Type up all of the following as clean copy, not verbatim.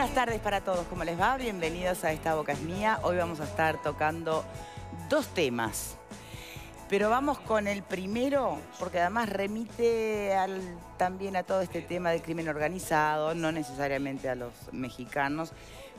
Buenas tardes para todos, ¿cómo les va? Bienvenidos a Esta Boca es Mía. Hoy vamos a estar tocando dos temas, pero vamos con el primero porque además remite también a todo este tema del crimen organizado, no necesariamente a los mexicanos,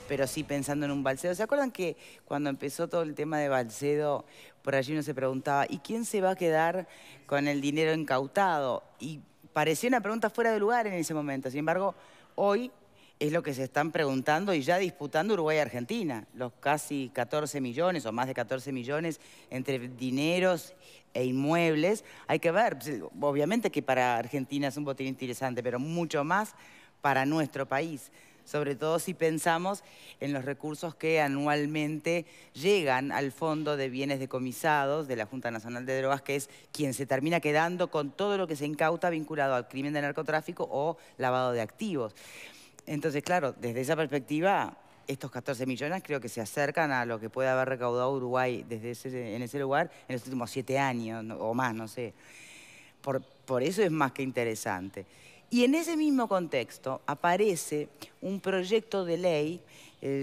pero sí pensando en un Balsedo. ¿Se acuerdan que cuando empezó todo el tema de Balsedo, por allí uno se preguntaba, ¿y quién se va a quedar con el dinero incautado? Y parecía una pregunta fuera de lugar en ese momento. Sin embargo, hoy es lo que se están preguntando y ya disputando Uruguay y Argentina. Los casi 14 millones o más de 14 millones entre dineros e inmuebles. Hay que ver, obviamente que para Argentina es un botín interesante, pero mucho más para nuestro país. Sobre todo si pensamos en los recursos que anualmente llegan al Fondo de Bienes Decomisados de la Junta Nacional de Drogas, que es quien se termina quedando con todo lo que se incauta vinculado al crimen de narcotráfico o lavado de activos. Entonces, claro, desde esa perspectiva, estos 14 millones creo que se acercan a lo que puede haber recaudado Uruguay en ese lugar en los últimos 7 años o más, no sé. Por eso es más que interesante. Y en ese mismo contexto aparece un proyecto de ley,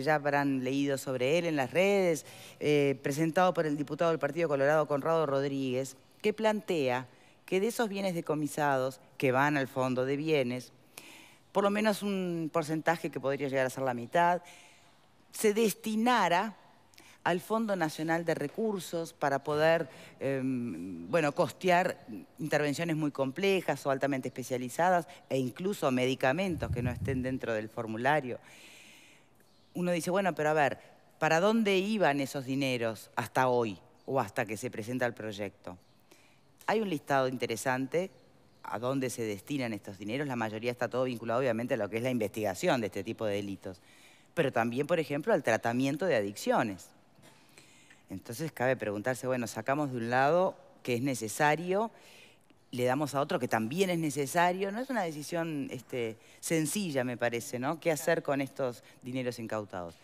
ya habrán leído sobre él en las redes, presentado por el diputado del Partido Colorado, Conrado Rodríguez, que plantea que de esos bienes decomisados que van al Fondo de Bienes, por lo menos un porcentaje que podría llegar a ser la mitad, se destinara al Fondo Nacional de Recursos para poder, costear intervenciones muy complejas o altamente especializadas e incluso medicamentos que no estén dentro del formulario. Uno dice, bueno, pero a ver, ¿para dónde iban esos dineros hasta hoy o hasta que se presenta el proyecto? Hay un listado interesante a dónde se destinan estos dineros. La mayoría está todo vinculado, obviamente, a lo que es la investigación de este tipo de delitos. Pero también, por ejemplo, al tratamiento de adicciones. Entonces cabe preguntarse, bueno, sacamos de un lado que es necesario, le damos a otro que también es necesario. No es una decisión sencilla, me parece, ¿no? ¿Qué hacer con estos dineros incautados?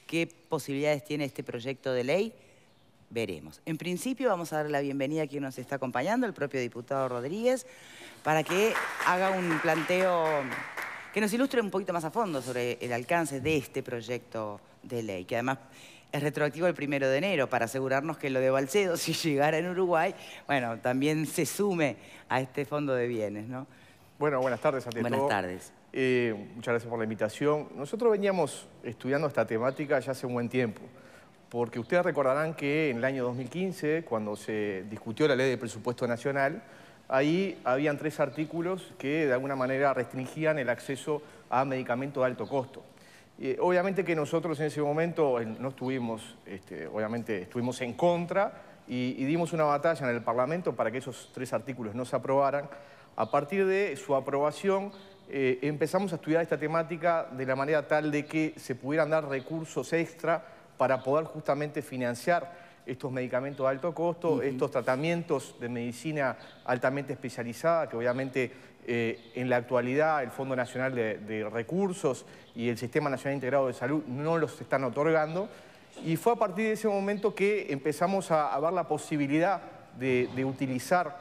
¿Qué posibilidades tiene este proyecto de ley? Veremos. En principio vamos a dar la bienvenida a quien nos está acompañando, el propio diputado Rodríguez, para que haga un planteo que nos ilustre un poquito más a fondo sobre el alcance de este proyecto de ley, que además es retroactivo el 1 de enero, para asegurarnos que lo de Balsedo, si llegara en Uruguay, bueno, también se sume a este fondo de bienes, ¿no? Bueno, buenas tardes ante todo. Buenas tardes. Muchas gracias por la invitación. Nosotros veníamos estudiando esta temática ya hace un buen tiempo, porque ustedes recordarán que en el año 2015, cuando se discutió la Ley de Presupuesto Nacional, ahí habían 3 artículos que de alguna manera restringían el acceso a medicamentos de alto costo. Obviamente que nosotros en ese momento no estuvimos, obviamente estuvimos en contra y dimos una batalla en el Parlamento para que esos 3 artículos no se aprobaran. A partir de su aprobación empezamos a estudiar esta temática de la manera tal de que se pudieran dar recursos extra para poder justamente financiar estos medicamentos de alto costo, estos tratamientos de medicina altamente especializada, que obviamente en la actualidad el Fondo Nacional de Recursos y el Sistema Nacional Integrado de Salud no los están otorgando. Y fue a partir de ese momento que empezamos a ver la posibilidad de utilizar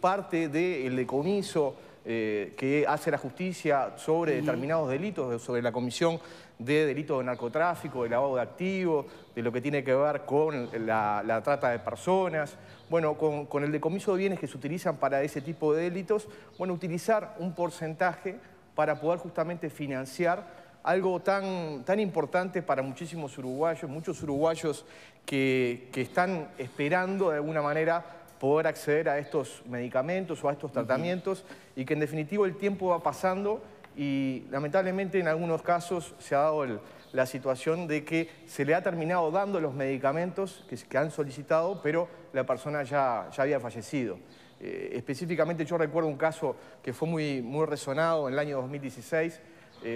parte del decomiso que hace la justicia sobre determinados delitos, sobre la comisión de delitos de narcotráfico, de lavado de activos, de lo que tiene que ver con la trata de personas. Bueno, con el decomiso de bienes que se utilizan para ese tipo de delitos, bueno, utilizar un porcentaje para poder justamente financiar algo tan importante para muchísimos uruguayos, muchos uruguayos que están esperando de alguna manera poder acceder a estos medicamentos o a estos tratamientos y que en definitiva el tiempo va pasando y lamentablemente en algunos casos se ha dado la situación de que se le ha terminado dando los medicamentos que han solicitado, pero la persona ya había fallecido. Específicamente yo recuerdo un caso que fue muy resonado en el año 2016,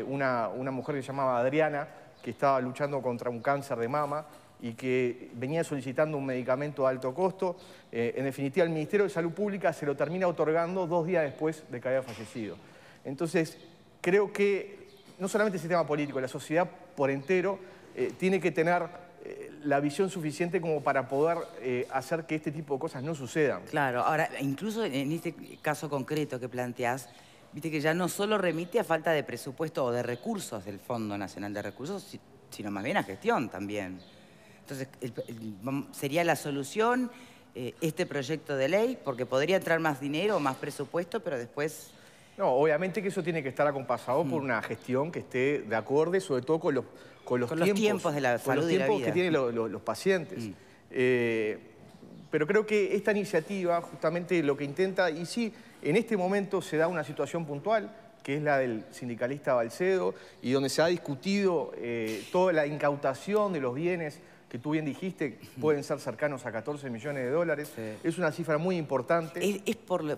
una mujer que se llamaba Adriana, que estaba luchando contra un cáncer de mama y que venía solicitando un medicamento de alto costo. En definitiva, el Ministerio de Salud Pública se lo termina otorgando 2 días después de que había fallecido. Entonces, creo que no solamente el sistema político, la sociedad por entero tiene que tener la visión suficiente como para poder hacer que este tipo de cosas no sucedan. Claro, ahora, incluso en este caso concreto que planteás, viste que ya no solo remite a falta de presupuesto o de recursos del Fondo Nacional de Recursos, sino más bien a gestión también. Entonces, sería la solución este proyecto de ley, porque podría entrar más dinero o más presupuesto, pero después... No, obviamente que eso tiene que estar acompasado por una gestión que esté de acorde, sobre todo con los tiempos de la salud y la vida. Con los tiempos que tienen los pacientes. Pero creo que esta iniciativa justamente lo que intenta, y sí, en este momento se da una situación puntual, que es la del sindicalista Balcedo, y donde se ha discutido toda la incautación de los bienes que tú bien dijiste, pueden ser cercanos a 14 millones de dólares. Sí. Es una cifra muy importante.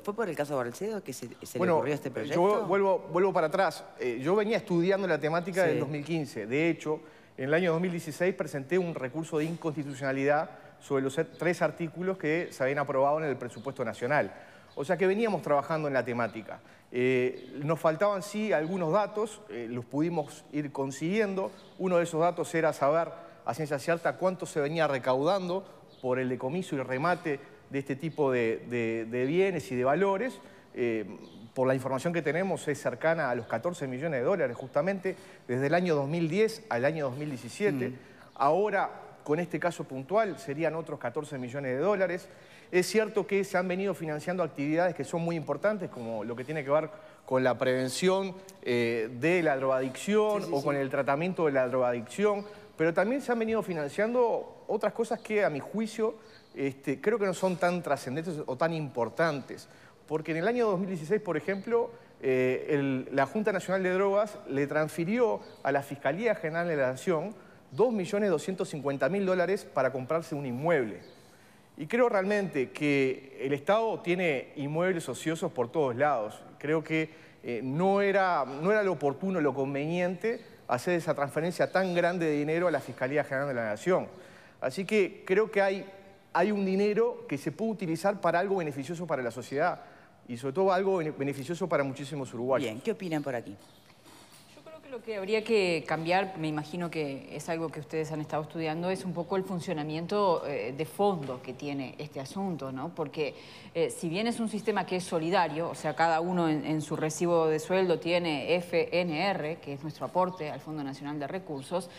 ¿Fue por el caso Balcedo que se le ocurrió este proyecto? Yo vuelvo para atrás. Yo venía estudiando la temática del 2015. De hecho, en el año 2016 presenté un recurso de inconstitucionalidad sobre los 3 artículos que se habían aprobado en el presupuesto nacional. O sea que veníamos trabajando en la temática. Nos faltaban sí algunos datos, los pudimos ir consiguiendo. Uno de esos datos era saber a ciencia cierta cuánto se venía recaudando por el decomiso y remate de este tipo de bienes y de valores. Por la información que tenemos es cercana a los 14 millones de dólares justamente desde el año 2010 al año 2017. Ahora, con este caso puntual, serían otros 14 millones de dólares. Es cierto que se han venido financiando actividades que son muy importantes, como lo que tiene que ver con la prevención de la drogadicción o con el tratamiento de la drogadicción, pero también se han venido financiando otras cosas que, a mi juicio, creo que no son tan trascendentes o tan importantes. Porque en el año 2016, por ejemplo, la Junta Nacional de Drogas le transfirió a la Fiscalía General de la Nación 2.250.000 dólares para comprarse un inmueble. Y creo realmente que el Estado tiene inmuebles ociosos por todos lados. Creo que no era lo oportuno, lo conveniente, hacer esa transferencia tan grande de dinero a la Fiscalía General de la Nación. Así que creo que hay un dinero que se puede utilizar para algo beneficioso para la sociedad y sobre todo algo beneficioso para muchísimos uruguayos. Bien, ¿qué opinan por aquí? Lo que habría que cambiar, me imagino que es algo que ustedes han estado estudiando, es un poco el funcionamiento de fondo que tiene este asunto, ¿no? Porque si bien es un sistema que es solidario, o sea, cada uno en su recibo de sueldo tiene FNR, que es nuestro aporte al Fondo Nacional de Recursos,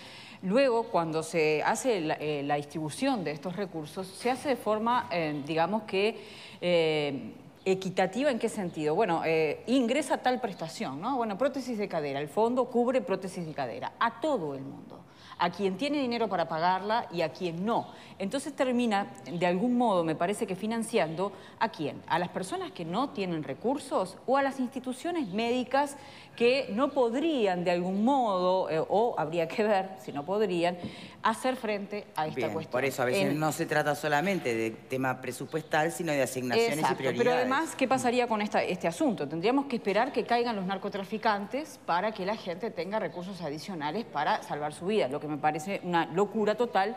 luego cuando se hace la distribución de estos recursos, se hace de forma, digamos que... ¿equitativa en qué sentido? Bueno, ingresa tal prestación, ¿no? Bueno, prótesis de cadera, el fondo cubre prótesis de cadera a todo el mundo, a quien tiene dinero para pagarla y a quien no. Entonces termina, de algún modo, me parece que financiando ¿a quién? A las personas que no tienen recursos o a las instituciones médicas que no podrían de algún modo, o habría que ver si no podrían, hacer frente a esta cuestión. Por eso a veces no se trata solamente de tema presupuestal, sino de asignaciones y prioridades. Pero además, ¿qué pasaría con este asunto? Tendríamos que esperar que caigan los narcotraficantes para que la gente tenga recursos adicionales para salvar su vida, lo que me parece una locura total,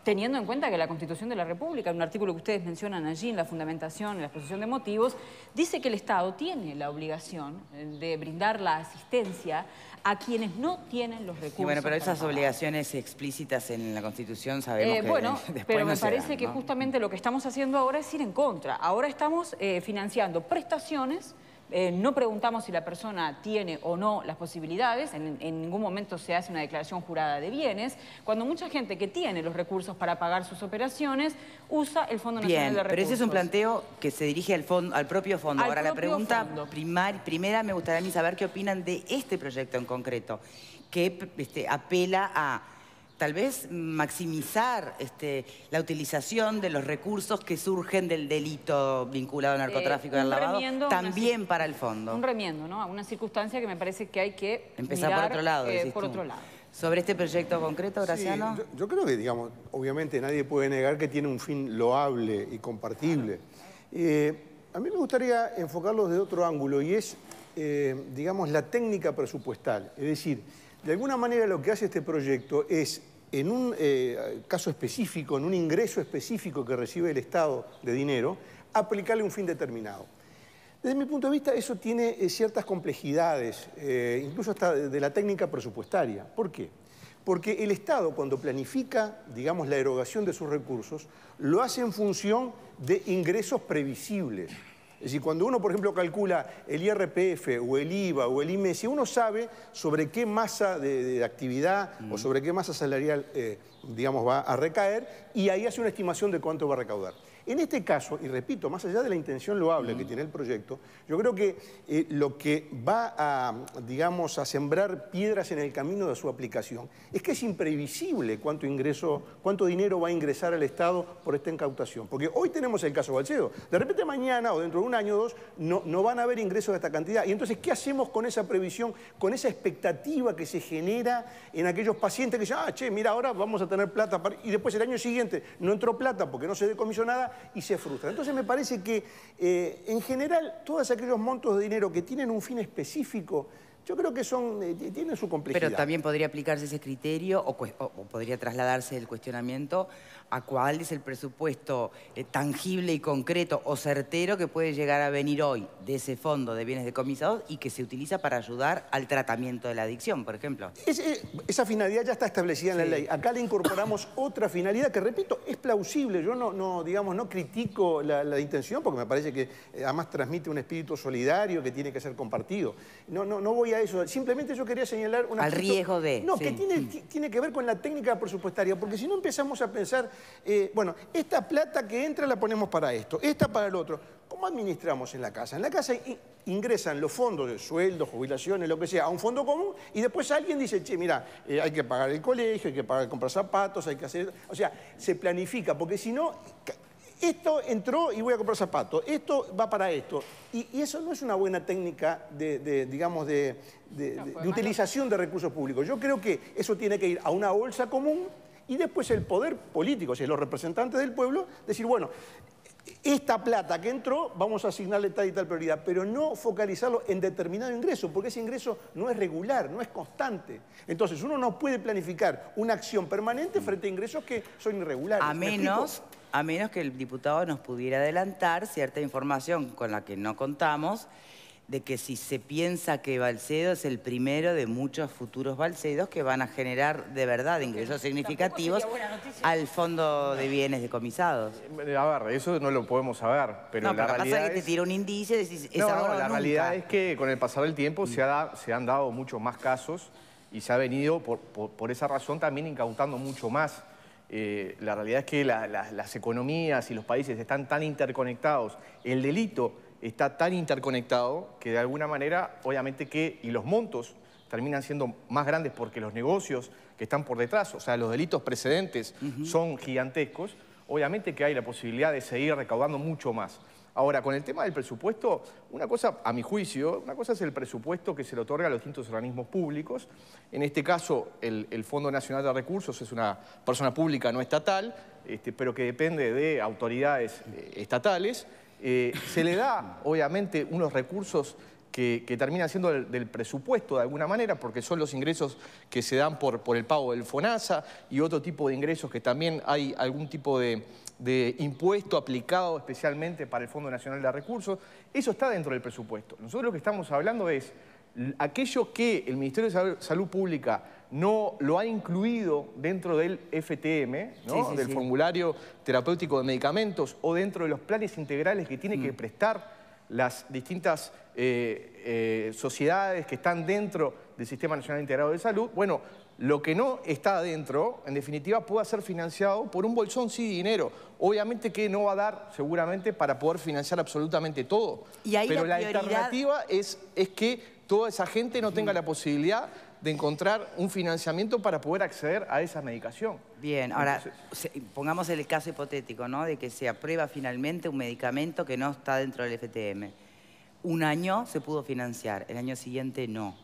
teniendo en cuenta que la Constitución de la República, un artículo que ustedes mencionan allí en la fundamentación, en la exposición de motivos, dice que el Estado tiene la obligación de brindar la asistencia a quienes no tienen los recursos. Y bueno, pero esas obligaciones explícitas en la Constitución sabemos que bueno, después pero me no se parece dan, que ¿no? justamente lo que estamos haciendo ahora es ir en contra. Ahora estamos financiando prestaciones. No preguntamos si la persona tiene o no las posibilidades, en ningún momento se hace una declaración jurada de bienes, cuando mucha gente que tiene los recursos para pagar sus operaciones usa el Fondo Nacional de Recursos. Pero ese es un planteo que se dirige al propio fondo. Ahora, la pregunta primera me gustaría a mí saber qué opinan de este proyecto en concreto, que apela a tal vez maximizar la utilización de los recursos que surgen del delito vinculado al narcotráfico y al lavado, también para el fondo. Un remiendo, ¿no? A una circunstancia que me parece que hay que empezar por otro lado. Por otro lado. Sobre este proyecto concreto, Graciano. Sí, yo creo que, digamos, obviamente nadie puede negar que tiene un fin loable y compartible. A mí me gustaría enfocarlo desde otro ángulo y es, digamos, la técnica presupuestal. Es decir, de alguna manera lo que hace este proyecto es, en un caso específico, en un ingreso específico que recibe el Estado de dinero, aplicarle un fin determinado. Desde mi punto de vista, eso tiene ciertas complejidades, incluso hasta de la técnica presupuestaria. ¿Por qué? Porque el Estado, cuando planifica, digamos, la erogación de sus recursos, lo hace en función de ingresos previsibles. Es decir, cuando uno, por ejemplo, calcula el IRPF o el IVA o el IME, si uno sabe sobre qué masa de actividad o sobre qué masa salarial, digamos, va a recaer, y ahí hace una estimación de cuánto va a recaudar. En este caso, y repito, más allá de la intención loable que tiene el proyecto, yo creo que lo que va a, digamos, a sembrar piedras en el camino de su aplicación es que es imprevisible cuánto dinero va a ingresar al Estado por esta incautación. Porque hoy tenemos el caso Balsedo. De repente mañana o dentro de un año o dos no van a haber ingresos de esta cantidad. Y entonces, ¿qué hacemos con esa previsión, con esa expectativa que se genera en aquellos pacientes que dicen, che, mira, ahora vamos a tener plata y después el año siguiente no entró plata porque no se decomisó nada y se frustra? Entonces me parece que en general todos aquellos montos de dinero que tienen un fin específico, yo creo que tienen su complejidad. Pero también podría aplicarse ese criterio o podría trasladarse el cuestionamiento a cuál es el presupuesto tangible y concreto o certero que puede llegar a venir hoy de ese fondo de bienes decomisados y que se utiliza para ayudar al tratamiento de la adicción, por ejemplo. Esa finalidad ya está establecida en la ley. Acá le incorporamos otra finalidad que, repito, es plausible. Yo no critico la intención porque me parece que además transmite un espíritu solidario que tiene que ser compartido. No voy a eso. Simplemente yo quería señalar un aspecto... Al riesgo de... No, que tiene que ver con la técnica presupuestaria, porque si no empezamos a pensar, bueno, esta plata que entra la ponemos para esto, esta para el otro. ¿Cómo administramos en la casa? En la casa ingresan los fondos de sueldos, jubilaciones, lo que sea, a un fondo común y después alguien dice, che, mira, hay que pagar el colegio, hay que comprar zapatos, hay que hacer... O sea, se planifica, porque si no... Esto entró y voy a comprar zapatos, esto va para esto. Y eso no es una buena técnica de utilización de recursos públicos. Yo creo que eso tiene que ir a una bolsa común y después el poder político, o sea, los representantes del pueblo, decir, bueno, esta plata que entró, vamos a asignarle tal y tal prioridad, pero no focalizarlo en determinado ingreso, porque ese ingreso no es regular, no es constante. Entonces, uno no puede planificar una acción permanente frente a ingresos que son irregulares. A menos que el diputado nos pudiera adelantar cierta información con la que no contamos, de que si se piensa que Balsedo es el primero de muchos futuros Balsedos que van a generar de verdad ingresos significativos al Fondo de Bienes Decomisados. A ver, eso no lo podemos saber, pero no, la realidad es que te tira un indicio y decís, es ahora o la nunca. realidad es que con el pasar del tiempo se han dado muchos más casos y se ha venido, por esa razón, también incautando mucho más. La realidad es que las economías y los países están tan interconectados, el delito está tan interconectado que de alguna manera, obviamente y los montos terminan siendo más grandes porque los negocios que están por detrás, o sea, los delitos precedentes son gigantescos, obviamente que hay la posibilidad de seguir recaudando mucho más. Ahora, con el tema del presupuesto, una cosa, a mi juicio, una cosa es el presupuesto que se le otorga a los distintos organismos públicos. En este caso, el Fondo Nacional de Recursos es una persona pública no estatal, pero que depende de autoridades estatales. Se le da, obviamente, unos recursos que terminan siendo del presupuesto de alguna manera, porque son los ingresos que se dan por el pago del FONASA y otro tipo de ingresos que también hay algún tipo de impuesto aplicado especialmente para el Fondo Nacional de Recursos. Eso está dentro del presupuesto. Nosotros lo que estamos hablando es aquello que el Ministerio de Salud Pública no lo ha incluido dentro del FTM, ¿no? Del formulario terapéutico de medicamentos o dentro de los planes integrales que tiene que prestar las distintas sociedades que están dentro del Sistema Nacional Integrado de Salud. Bueno, lo que no está adentro, en definitiva, puede ser financiado por un bolsón sí de dinero. Obviamente que no va a dar, seguramente, para poder financiar absolutamente todo. Y ahí pero la alternativa es que toda esa gente no tenga la posibilidad de encontrar un financiamiento para poder acceder a esa medicación. Bien, ahora, pongamos el caso hipotético, ¿no? De que se aprueba finalmente un medicamento que no está dentro del FTM. Un año se pudo financiar, el año siguiente no.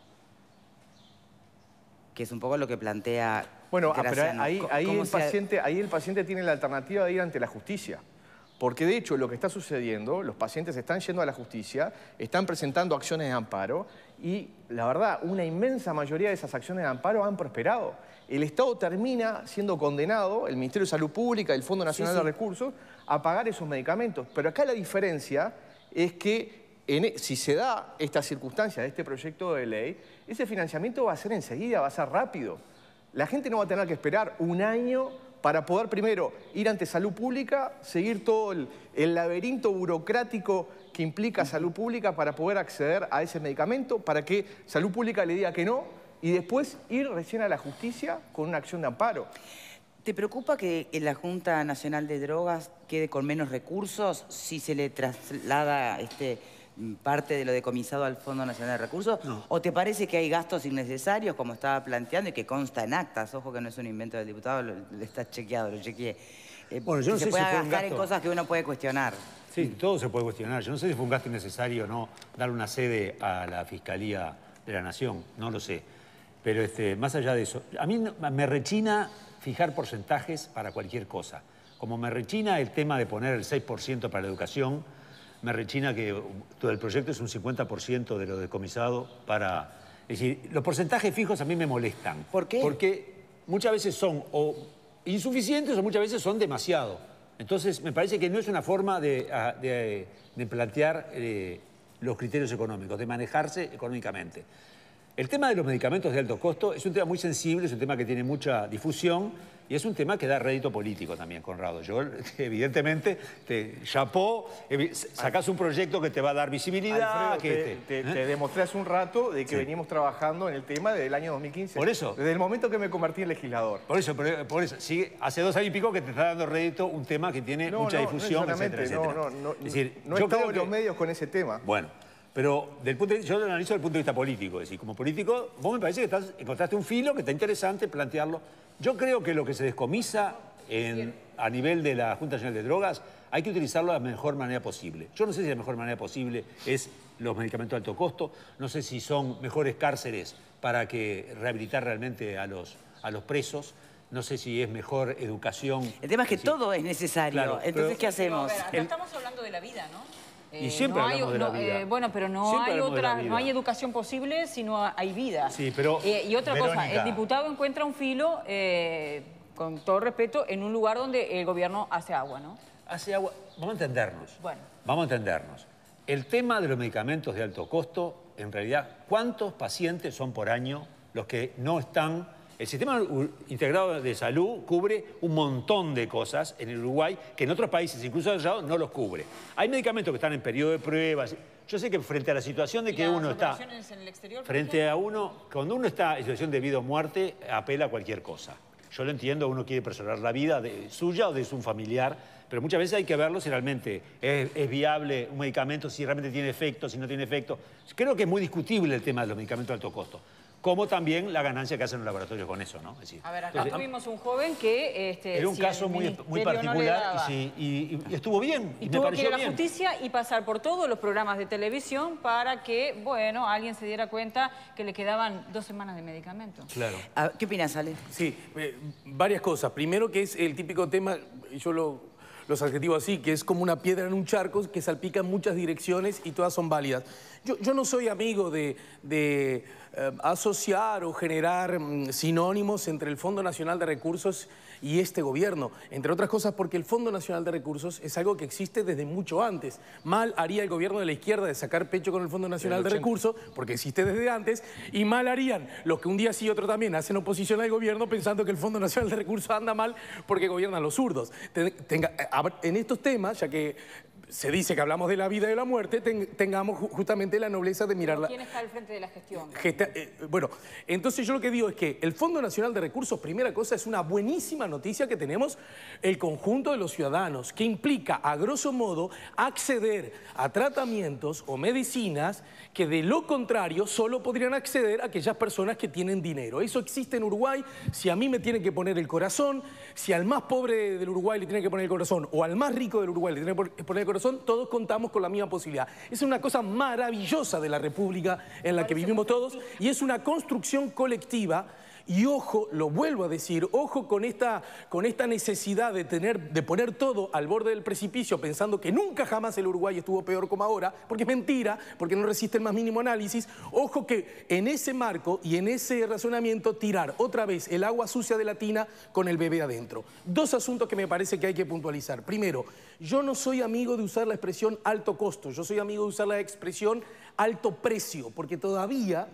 Que es un poco lo que plantea Graciano. Pero ahí el paciente tiene la alternativa de ir ante la justicia. Porque de hecho lo que está sucediendo, los pacientes están yendo a la justicia, están presentando acciones de amparo y la verdad, una inmensa mayoría de esas acciones de amparo han prosperado. El Estado termina siendo condenado, el Ministerio de Salud Pública, el Fondo Nacional de Recursos, a pagar esos medicamentos. Pero acá la diferencia es que si se da esta circunstancia de este proyecto de ley, ese financiamiento va a ser enseguida, va a ser rápido. La gente no va a tener que esperar un año para poder primero ir ante salud pública, seguir todo el laberinto burocrático que implica salud pública para poder acceder a ese medicamento, para que salud pública le diga que no y después ir recién a la justicia con una acción de amparo. ¿Te preocupa que la Junta Nacional de Drogas quede con menos recursos si se le traslada parte de lo decomisado al Fondo Nacional de Recursos? No. ¿O te parece que hay gastos innecesarios, como estaba planteando, y que consta en actas? Ojo que no es un invento del diputado, está chequeado, lo chequeé. Bueno, yo no se sé puede si fue un gastar en gasto. cosas que uno puede cuestionar. Sí, todo se puede cuestionar. Yo no sé si fue un gasto innecesario o no dar una sede a la Fiscalía de la Nación, no lo sé. Pero más allá de eso, a mí me rechina fijar porcentajes para cualquier cosa. Como me rechina el tema de poner el 6% para la educación, me rechina que todo el proyecto es un 50% de lo decomisado para... Es decir, los porcentajes fijos a mí me molestan. ¿Por qué? Porque muchas veces son o insuficientes o muchas veces son demasiado. Entonces, me parece que no es una forma de plantear los criterios económicos, de manejarse económicamente. El tema de los medicamentos de alto costo es un tema muy sensible, es un tema que tiene mucha difusión y es un tema que da rédito político también, Conrado. Yo, evidentemente, te chapó, sacás un proyecto que te va a dar visibilidad. Alfredo, te demostré hace un rato de que venimos trabajando en el tema desde el año 2015. Por eso. Desde el momento que me convertí en legislador. Por eso, sí, hace 2 años y pico que te está dando rédito un tema que tiene mucha difusión, etcétera, etcétera. Es decir, no he estado en los medios con ese tema. Bueno. Pero yo lo analizo desde el punto de vista político. Es decir, como político, vos me parece que encontraste un filo que está interesante plantearlo. Yo creo que lo que se descomisa a nivel de la Junta Nacional de Drogas hay que utilizarlo de la mejor manera posible. Yo no sé si la mejor manera posible es los medicamentos de alto costo, no sé si son mejores cárceles para rehabilitar realmente a los presos, no sé si es mejor educación. El tema es que todo es necesario. Claro, entonces, ¿qué hacemos? Pero, acá estamos hablando de la vida, ¿no? Y siempre hablamos de la vida. Bueno, pero no hay educación posible si no hay vida. Sí, pero, y otra cosa, Verónica, el diputado encuentra un filo, con todo respeto, en un lugar donde el gobierno hace agua, ¿no? Hace agua. Vamos a entendernos. Bueno. Vamos a entendernos. El tema de los medicamentos de alto costo, en realidad, ¿cuántos pacientes son por año los que no están? El sistema integrado de salud cubre un montón de cosas en el Uruguay que en otros países, incluso allá, no los cubre. Hay medicamentos que están en periodo de pruebas. Yo sé que frente a la situación de que uno está... En el exterior, frente a cuando uno está en situación de vida o muerte, apela a cualquier cosa. Yo lo entiendo, uno quiere preservar la vida suya o de su familiar, pero muchas veces hay que verlo si realmente es viable un medicamento, si realmente tiene efecto, si no tiene efecto. Creo que es muy discutible el tema de los medicamentos de alto costo, como también la ganancia que hacen los laboratorios con eso, ¿no? Es decir, a ver, acá tuvimos un joven que... era un caso muy particular y estuvo bien. Y me tuvo que pareció ir a la bien. justicia y pasar por todos los programas de televisión para que, bueno, alguien se diera cuenta que le quedaban 2 semanas de medicamento. Claro. ¿Qué opinas, Ale? Sí, varias cosas. Primero, que es el típico tema, yo los adjetivo así, que es como una piedra en un charco que salpica en muchas direcciones y todas son válidas. Yo no soy amigo de asociar o generar sinónimos entre el Fondo Nacional de Recursos y este gobierno, entre otras cosas porque el Fondo Nacional de Recursos es algo que existe desde mucho antes. Mal haría el gobierno de la izquierda de sacar pecho con el Fondo Nacional de Recursos, porque existe desde antes, y mal harían los que un día sí y otro también hacen oposición al gobierno pensando que el Fondo Nacional de Recursos anda mal porque gobiernan los zurdos. En estos temas, ya que se dice que hablamos de la vida y de la muerte, tengamos justamente la nobleza de mirarla. ¿Quién está al frente de la gestión? Bueno, entonces yo lo que digo es que el Fondo Nacional de Recursos, primera cosa, es una buenísima noticia que tenemos el conjunto de los ciudadanos, que implica, a grosso modo, acceder a tratamientos o medicinas que de lo contrario solo podrían acceder a aquellas personas que tienen dinero. Eso existe en Uruguay. Si a mí me tienen que poner el corazón, si al más pobre del Uruguay le tienen que poner el corazón o al más rico del Uruguay le tienen que poner el corazón, todos contamos con la misma posibilidad. Es una cosa maravillosa de la República en la que vivimos todos y es una construcción colectiva. Y ojo, lo vuelvo a decir, ojo con esta necesidad de poner todo al borde del precipicio pensando que nunca jamás el Uruguay estuvo peor como ahora, porque es mentira, porque no resiste el más mínimo análisis. Ojo que en ese marco y en ese razonamiento tirar otra vez el agua sucia de la tina con el bebé adentro. 2 asuntos que me parece que hay que puntualizar. Primero, yo no soy amigo de usar la expresión alto costo, yo soy amigo de usar la expresión alto precio, porque todavía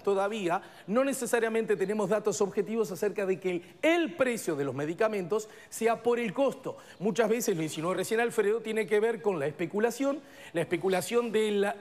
no necesariamente tenemos datos objetivos acerca de que el precio de los medicamentos sea por el costo. Muchas veces, lo insinuó recién Alfredo, tiene que ver con la especulación de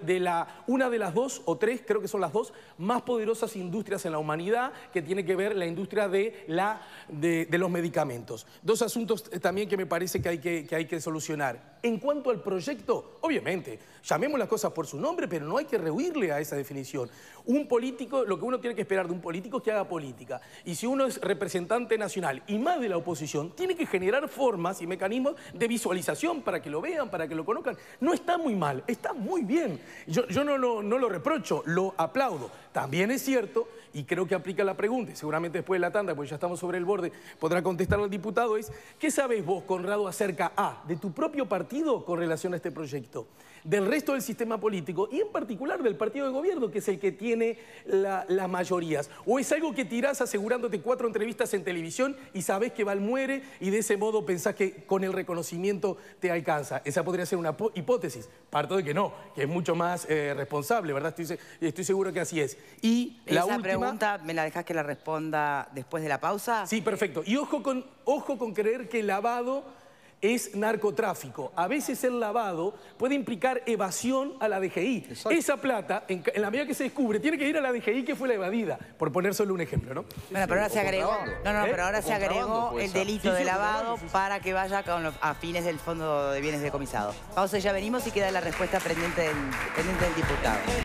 una de las dos o tres, creo que son las dos, más poderosas industrias en la humanidad, que tiene que ver la industria de los medicamentos. Dos asuntos también que me parece que hay que solucionar. En cuanto al proyecto, obviamente, llamemos las cosas por su nombre, pero no hay que rehuirle a esa definición. Un político, lo que uno tiene que esperar de un político es que haga política. Y si uno es representante nacional y más de la oposición, tiene que generar formas y mecanismos de visualización para que lo vean, para que lo conozcan. No está muy mal, está muy bien. Yo no lo reprocho, lo aplaudo. También es cierto, y creo que aplica la pregunta, y seguramente después de la tanda, porque ya estamos sobre el borde, podrá contestar al diputado, es ¿qué sabes vos, Conrado, acerca de tu propio partido con relación a este proyecto? Del resto del sistema político y en particular del partido de gobierno, que es el que tiene las mayorías. ¿O es algo que tirás asegurándote 4 entrevistas en televisión y sabés que muere y de ese modo pensás que con el reconocimiento te alcanza? Esa podría ser una hipótesis. Parto de que no, que es mucho más responsable, ¿verdad? Estoy seguro que así es. Y la última pregunta, ¿me la dejás que la responda después de la pausa? Sí, perfecto. Y ojo con creer que el lavado es narcotráfico. A veces el lavado puede implicar evasión a la DGI. Exacto. Esa plata, en la medida que se descubre, tiene que ir a la DGI que fue la evadida, por poner solo un ejemplo, ¿no? Bueno, pero ahora se agregó, pero ahora se agregó el delito de lavado para que vaya a fines del Fondo de Bienes Decomisados. Pausa y ya venimos y queda la respuesta pendiente del diputado.